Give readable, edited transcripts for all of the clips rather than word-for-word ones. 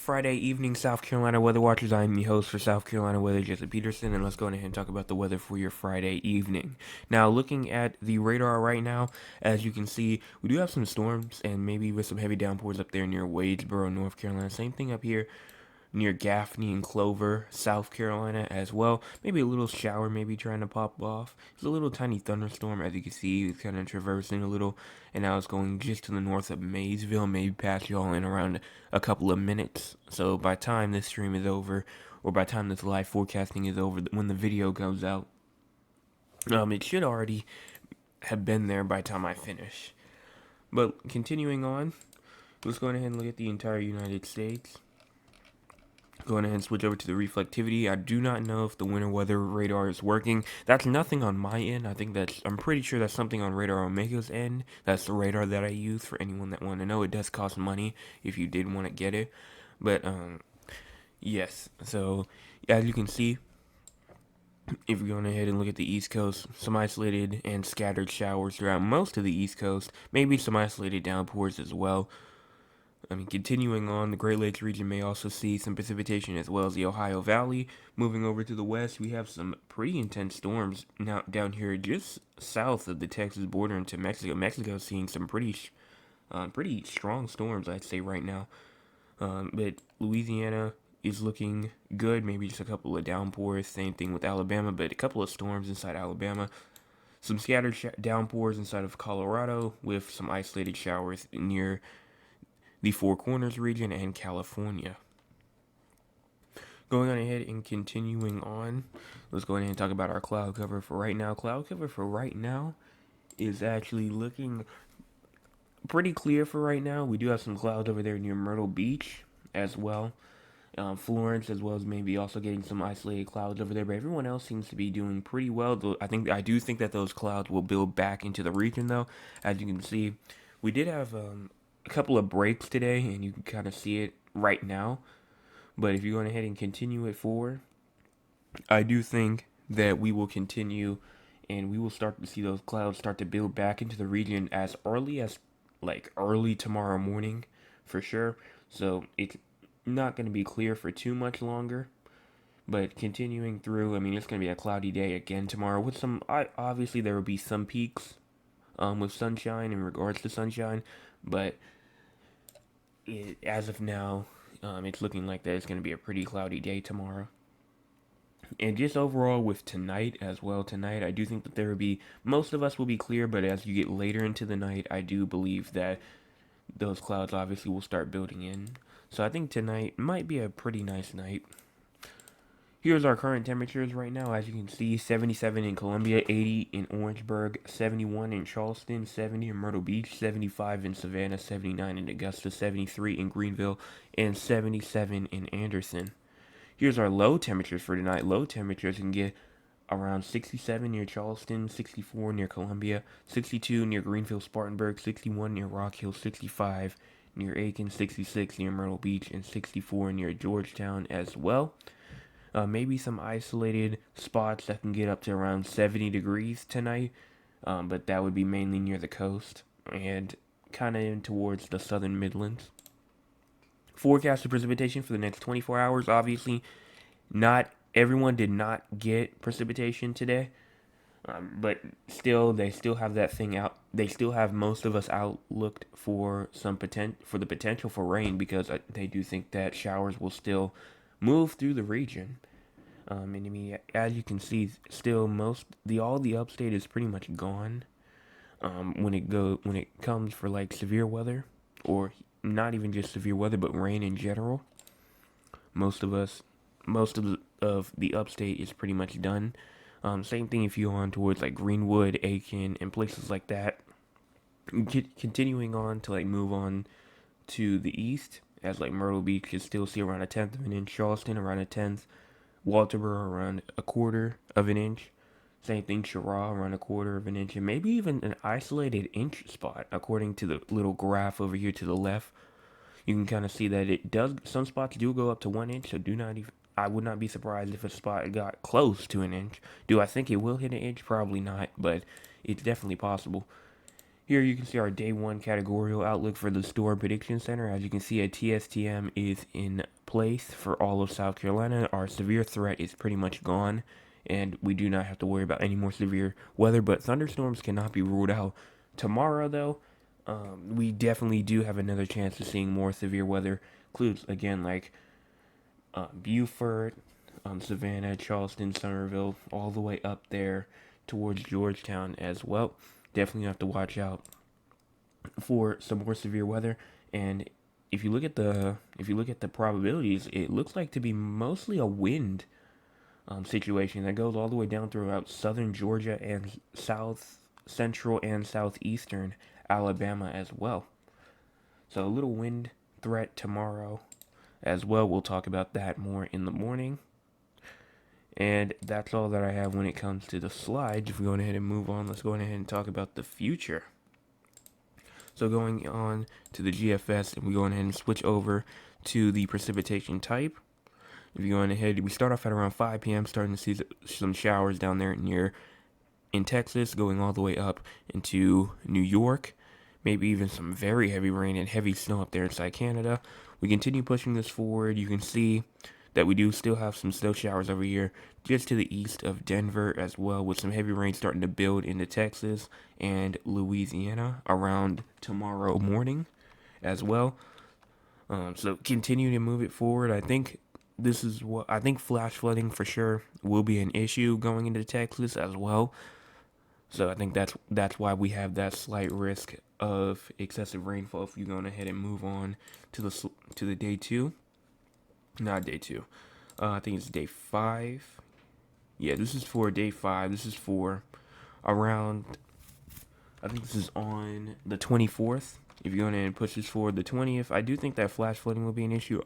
Friday evening, South Carolina Weather Watchers. I'm the host for South Carolina Weather, Jesse Peterson, and let's go ahead and talk about the weather for your Friday evening. Now, looking at the radar right now, as you can see, we do have some storms and maybe with some heavy downpours up there near Wadesboro, North Carolina. Same thing up here near Gaffney and Clover, South Carolina as well. Maybe a little shower maybe trying to pop off. It's a little tiny thunderstorm, as you can see. It's kind of traversing a little, and now it's going just to the north of Maysville, maybe past y'all in around a couple of minutes. So by time this stream is over, or by time this live forecasting is over, when the video goes out, it should already have been there by the time I finish. But continuing on, let's go ahead and look at the entire United States. Going ahead and switch over to the reflectivity. I do not know if the winter weather radar is working. That's nothing on my end. I'm pretty sure that's something on Radar Omega's end. That's the radar that I use for anyone that want to know. It does cost money if you did want to get it. But, yes. So, as you can see, if we're going ahead and look at the East Coast, some isolated and scattered showers throughout most of the East Coast. Maybe some isolated downpours as well. Continuing on, the Great Lakes region may also see some precipitation as well as the Ohio Valley. Moving over to the west, we have some pretty intense storms now down here just south of the Texas border into Mexico. Mexico is seeing some pretty strong storms, I'd say, right now. But Louisiana is looking good, maybe just a couple of downpours. Same thing with Alabama, but a couple of storms inside Alabama. Some scattered downpours inside of Colorado with some isolated showers near the Four Corners region and California. Going on ahead and continuing on, let's go ahead and talk about our cloud cover for right now. Cloud cover for right now is actually looking pretty clear for right now. We do have some clouds over there near Myrtle Beach as well. Florence, as well as maybe also getting some isolated clouds over there, but everyone else seems to be doing pretty well. Though I do think that those clouds will build back into the region, though. As you can see, we did have a couple of breaks today, and you can kind of see it right now. But if you're going ahead and continue it forward, I do think that we will continue, and we will start to see those clouds start to build back into the region as early as early tomorrow morning, for sure. So it's not going to be clear for too much longer. But continuing through, it's going to be a cloudy day again tomorrow with obviously there will be some peaks with sunshine in regards to sunshine, but as of now, it's looking like that it's going to be a pretty cloudy day tomorrow. And just overall with tonight as well, I do think that most of us will be clear, but as you get later into the night, I do believe that those clouds obviously will start building in. So I think tonight might be a pretty nice night. Here's our current temperatures right now. As you can see, 77 in Columbia, 80 in Orangeburg, 71 in Charleston, 70 in Myrtle Beach, 75 in Savannah, 79 in Augusta, 73 in Greenville, and 77 in Anderson. Here's our low temperatures for tonight. Low temperatures can get around 67 near Charleston, 64 near Columbia, 62 near Greenville, Spartanburg, 61 near Rock Hill, 65 near Aiken, 66 near Myrtle Beach, and 64 near Georgetown as well. Maybe some isolated spots that can get up to around 70 degrees tonight, but that would be mainly near the coast and kind of in towards the southern Midlands. Forecasted precipitation for the next 24 hours. Obviously, not everyone did not get precipitation today, but still, they still have that thing out. They still have most of us outlooked for the potential for rain, because they do think that showers will still move through the region. As you can see, still all the upstate is pretty much gone. When it comes for severe weather, or not even just severe weather, but rain in general, most of the upstate is pretty much done. Same thing if you're on towards Greenwood, Aiken, and places like that. Continuing on to move on to the east, as Myrtle Beach can still see around 1/10 of an inch, Charleston around 1/10, Walterboro around 1/4 of an inch, same thing Cheraw around 1/4 of an inch, and maybe even an isolated inch spot according to the little graph over here to the left. You can kind of see that some spots do go up to 1 inch, so I would not be surprised if a spot got close to an inch. Do I think it will hit an inch? Probably not, but it's definitely possible. Here you can see our day one categorical outlook for the Storm Prediction Center. As you can see, a TSTM is in place for all of South Carolina. Our severe threat is pretty much gone, and we do not have to worry about any more severe weather, but thunderstorms cannot be ruled out. Tomorrow, though, we definitely do have another chance of seeing more severe weather. Includes, again, like Beaufort, Savannah, Charleston, Somerville, all the way up there towards Georgetown as well. Definitely have to watch out for some more severe weather. And if you look at the probabilities, it looks like to be mostly a wind situation that goes all the way down throughout southern Georgia and south central and southeastern Alabama as well. So a little wind threat tomorrow as well. We'll talk about that more in the morning. And that's all that I have when it comes to the slides. If we go ahead and move on, let's go ahead and talk about the future. So going on to the GFS, and we go ahead and switch over to the precipitation type. If you go ahead, we start off at around 5 p.m., starting to see some showers down there in Texas, going all the way up into New York. Maybe even some very heavy rain and heavy snow up there inside Canada. We continue pushing this forward. You can see that we do still have some snow showers over here just to the east of Denver as well, with some heavy rain starting to build into Texas and Louisiana around tomorrow morning as well. So continue to move it forward. I think flash flooding for sure will be an issue going into Texas as well. So I think that's why we have that slight risk of excessive rainfall if you go ahead and move on to the day two. Not day two. I think it's day 5. Yeah, this is for day 5. This is for around, I think this is on the 24th. If you go ahead and push this forward the 20th, I do think that flash flooding will be an issue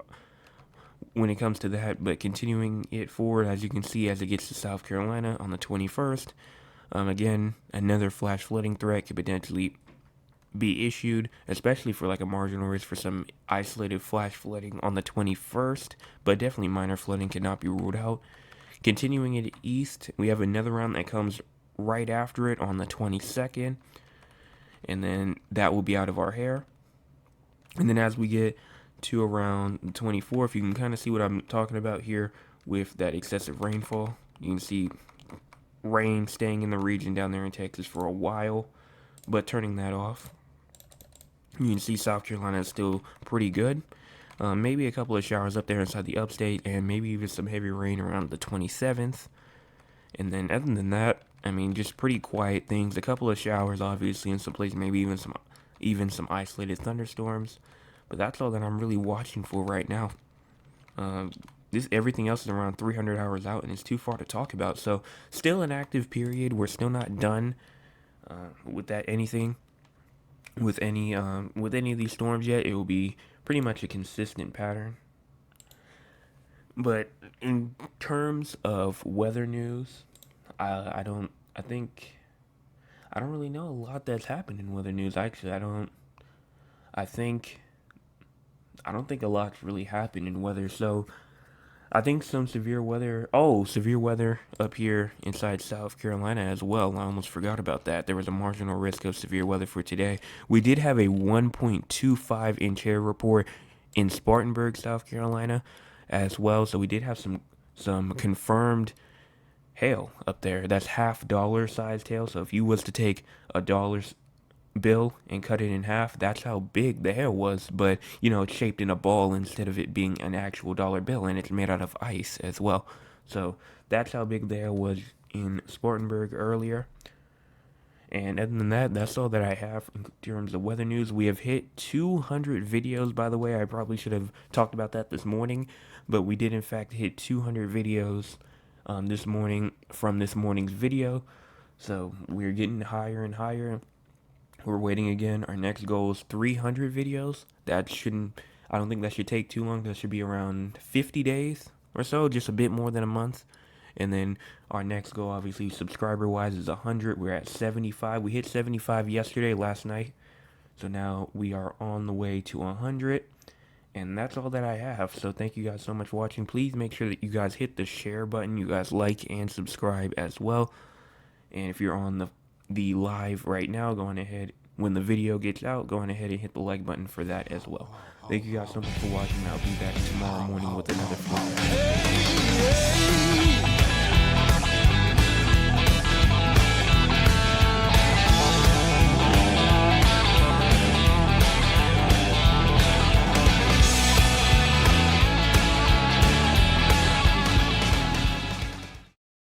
when it comes to that. But continuing it forward, as you can see, as it gets to South Carolina on the 21st, again, another flash flooding threat could potentially be issued, especially for like a marginal risk for some isolated flash flooding on the 21st, but definitely minor flooding cannot be ruled out. Continuing it east, we have another round that comes right after it on the 22nd, and then that will be out of our hair. And then as we get to around the 24th, you can kind of see what I'm talking about here with that excessive rainfall. You can see rain staying in the region down there in Texas for a while, but turning that off. You can see South Carolina is still pretty good. Maybe a couple of showers up there inside the upstate, and maybe even some heavy rain around the 27th. And then other than that, I mean, just pretty quiet things. A couple of showers, obviously, in some places, maybe even some isolated thunderstorms. But that's all that I'm really watching for right now. Everything else is around 300 hours out, and it's too far to talk about. So still an active period. We're still not done with anything. With any of these storms yet. It will be pretty much a consistent pattern. But in terms of weather news, I don't really know a lot that's happened in weather news. Actually, I don't think a lot's really happened in weather. So I think some severe weather up here inside South Carolina as well. I almost forgot about that. There was a marginal risk of severe weather for today. We did have a 1.25 inch hail report in Spartanburg, South Carolina as well. So we did have some confirmed hail up there. That's half dollar sized hail. So if you was to take a dollar's bill and cut it in half, that's how big the hail was. But it's shaped in a ball instead of it being an actual dollar bill, and it's made out of ice as well. So that's how big the hail was in Spartanburg earlier. And other than that, that's all that I have in terms of weather news. We have hit 200 videos, by the way. I probably should have talked about that this morning, but we did in fact hit 200 videos this morning from this morning's video. So we're getting higher and higher. We're waiting again. Our next goal is 300 videos. I don't think that should take too long. That should be around 50 days or so, just a bit more than a month. And then our next goal, obviously, subscriber-wise, is 100. We're at 75. We hit 75 last night. So now we are on the way to 100. And that's all that I have. So thank you guys so much for watching. Please make sure that you guys hit the share button. You guys like and subscribe as well. And if you're on the live right now, go on ahead when the video gets out, go on ahead and hit the like button for that as well. Thank you guys so much for watching. I'll be back tomorrow morning with another vlog.